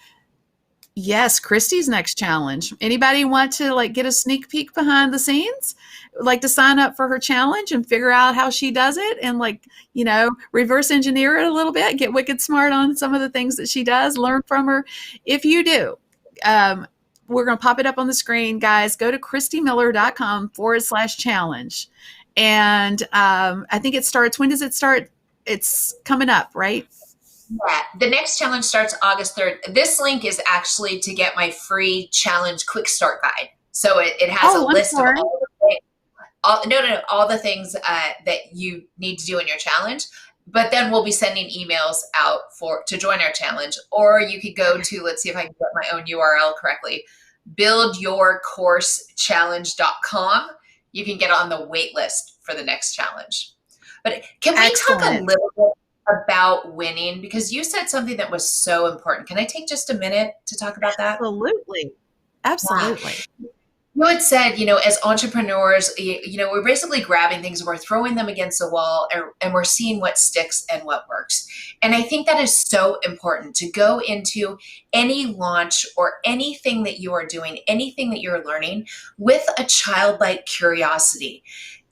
yes, Christy's next challenge? Anybody want to get a sneak peek behind the scenes? Like to sign up for her challenge and figure out how she does it and reverse engineer it a little bit, get wicked smart on some of the things that she does, learn from her. If you do, we're going to pop it up on the screen, guys. Go to christiemiller.com/challenge. And I think it starts, when does it start? It's coming up, right? Yeah, the next challenge starts August 3rd. This link is actually to get my free challenge quick start guide. So it has a Oh, I'm list of sorry. all the things, all the things that you need to do in your challenge. But then we'll be sending emails out to join our challenge. Or you could go to, let's see if I can get my own URL correctly, buildyourcoursechallenge.com. You can get on the wait list for the next challenge. But can we talk a Excellent. little bit about winning? Because you said something that was so important. Can I take just a minute to talk about that? Absolutely. Yeah. Absolutely. You had said, as entrepreneurs, we're basically grabbing things, we're throwing them against the wall, and we're seeing what sticks and what works. And I think that is so important to go into any launch or anything that you are doing, anything that you're learning with a childlike curiosity.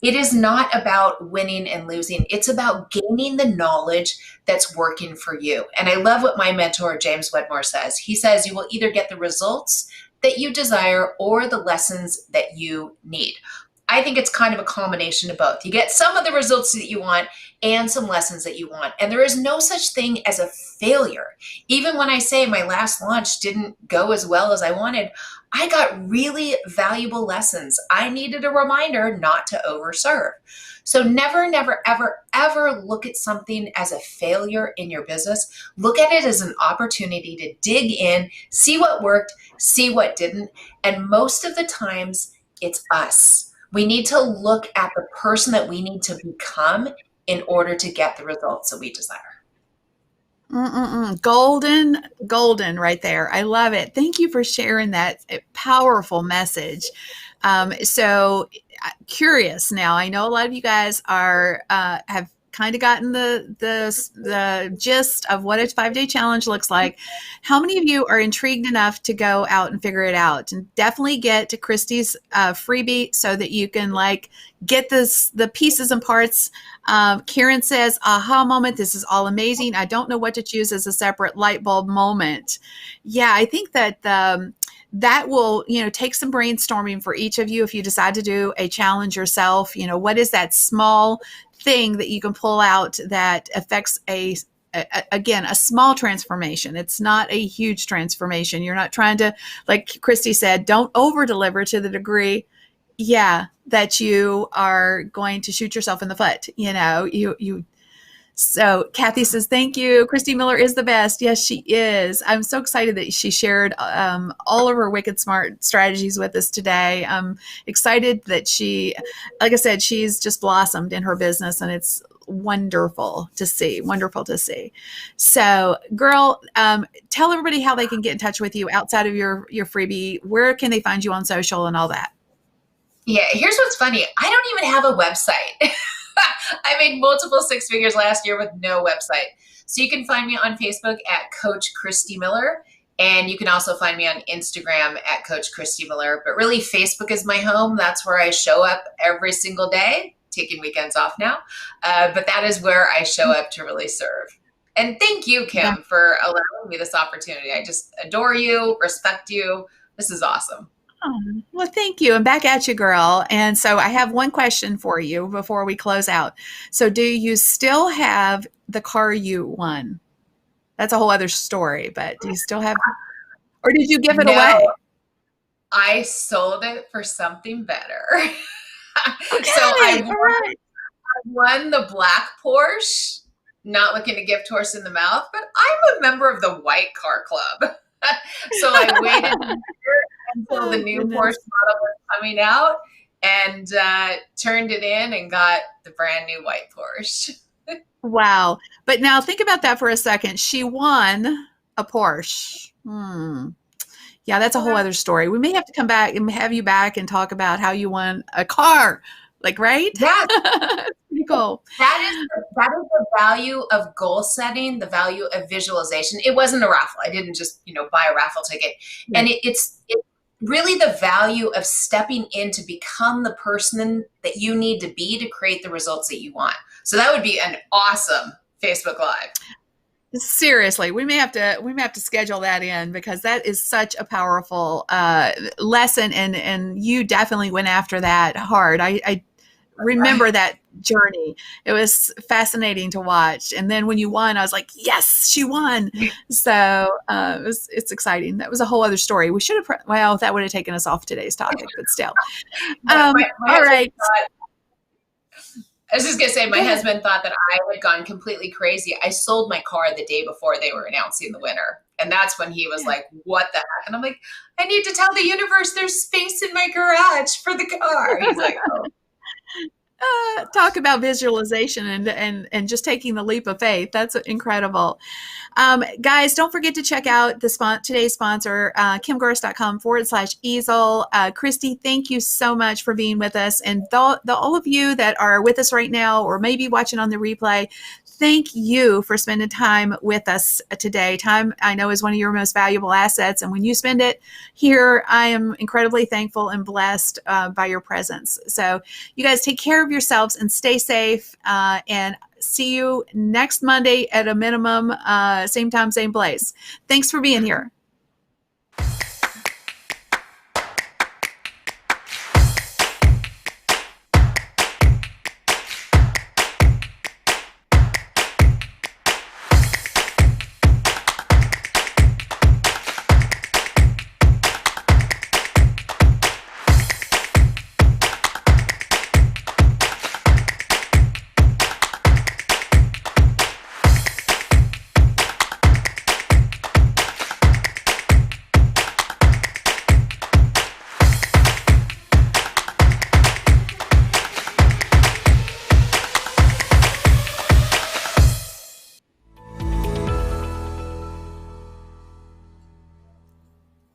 It is not about winning and losing. It's about gaining the knowledge that's working for you. And I love what my mentor, James Wedmore, says. He says, you will either get the results that you desire or the lessons that you need. I think it's kind of a combination of both. You get some of the results that you want and some lessons that you want. And there is no such thing as a failure. Even when I say my last launch didn't go as well as I wanted, I got really valuable lessons. I needed a reminder not to overserve. So never, never, ever, ever look at something as a failure in your business. Look at it as an opportunity to dig in, see what worked, see what didn't. And most of the times, it's us. We need to look at the person that we need to become in order to get the results that we desire. Mm-mm-mm. Golden, golden right there. I love it. Thank you for sharing that powerful message. So curious now. I know a lot of you guys are have kind of gotten the gist of what a 5 day challenge looks like. How many of you are intrigued enough to go out and figure it out? And definitely get to Christie's freebie so that you can like get the pieces and parts. Karen says, aha moment, this is all amazing. I don't know what to choose as a separate light bulb moment. Yeah, I think that that will, take some brainstorming for each of you if you decide to do a challenge yourself. What is that small thing that you can pull out that affects again, a small transformation. It's not a huge transformation. You're not trying to, like Christy said, don't over deliver to the degree, that you are going to shoot yourself in the foot. So Kathy says, thank you. Christie Miller is the best. Yes, she is. I'm so excited that she shared all of her wicked smart strategies with us today. I'm excited that like I said, she's just blossomed in her business, and it's wonderful to see. Wonderful to see. So girl, tell everybody how they can get in touch with you outside of your freebie. Where can they find you on social and all that? Yeah, here's what's funny. I don't even have a website. I made multiple six figures last year with no website. So you can find me on Facebook at Coach Christie Miller. And you can also find me on Instagram at Coach Christie Miller. But really, Facebook is my home. That's where I show up every single day, taking weekends off now. But that is where I show up to really serve. And thank you, Kim, for allowing me this opportunity. I just adore you, respect you. This is awesome. Oh, well, thank you. And back at you, girl. And so I have one question for you before we close out. So do you still have the car you won? That's a whole other story, but do you still have, or did you give it away? I sold it for something better. Okay, So I all right. won the black Porsche, not looking to gift horse in the mouth, but I'm a member of the white car club. So I waited until the new Porsche model was coming out and turned it in and got the brand new white Porsche. Wow. But now think about that for a second. She won a Porsche. Yeah, that's a whole other story. We may have to come back and have you back and talk about how you won a car. Like, right? Yeah. Pretty cool. That is the value of goal setting, the value of visualization. It wasn't a raffle. I didn't just, buy a raffle ticket. Yeah. And it's really the value of stepping in to become the person that you need to be to create the results that you want. So that would be an awesome Facebook Live. Seriously, we may have to schedule that in, because that is such a powerful lesson, and you definitely went after that hard. I remember that journey. It was fascinating to watch. And then when you won, I was like, yes, she won. So it's exciting. That was a whole other story. We should have, that would have taken us off today's topic, but still. My all right. I was just going to say, my husband thought that I had gone completely crazy. I sold my car the day before they were announcing the winner. And that's when he was like, what the heck? And I'm like, I need to tell the universe there's space in my garage for the car. He's like, oh. Talk about visualization and just taking the leap of faith. That's incredible. Guys, don't forget to check out today's sponsor, kimgorst.com/easel. Christy, thank you so much for being with us. And all of you that are with us right now, or maybe watching on the replay, thank you for spending time with us today. Time, I know, is one of your most valuable assets. And when you spend it here, I am incredibly thankful and blessed by your presence. So you guys take care of yourselves and stay safe. And see you next Monday at a minimum, same time, same place. Thanks for being here.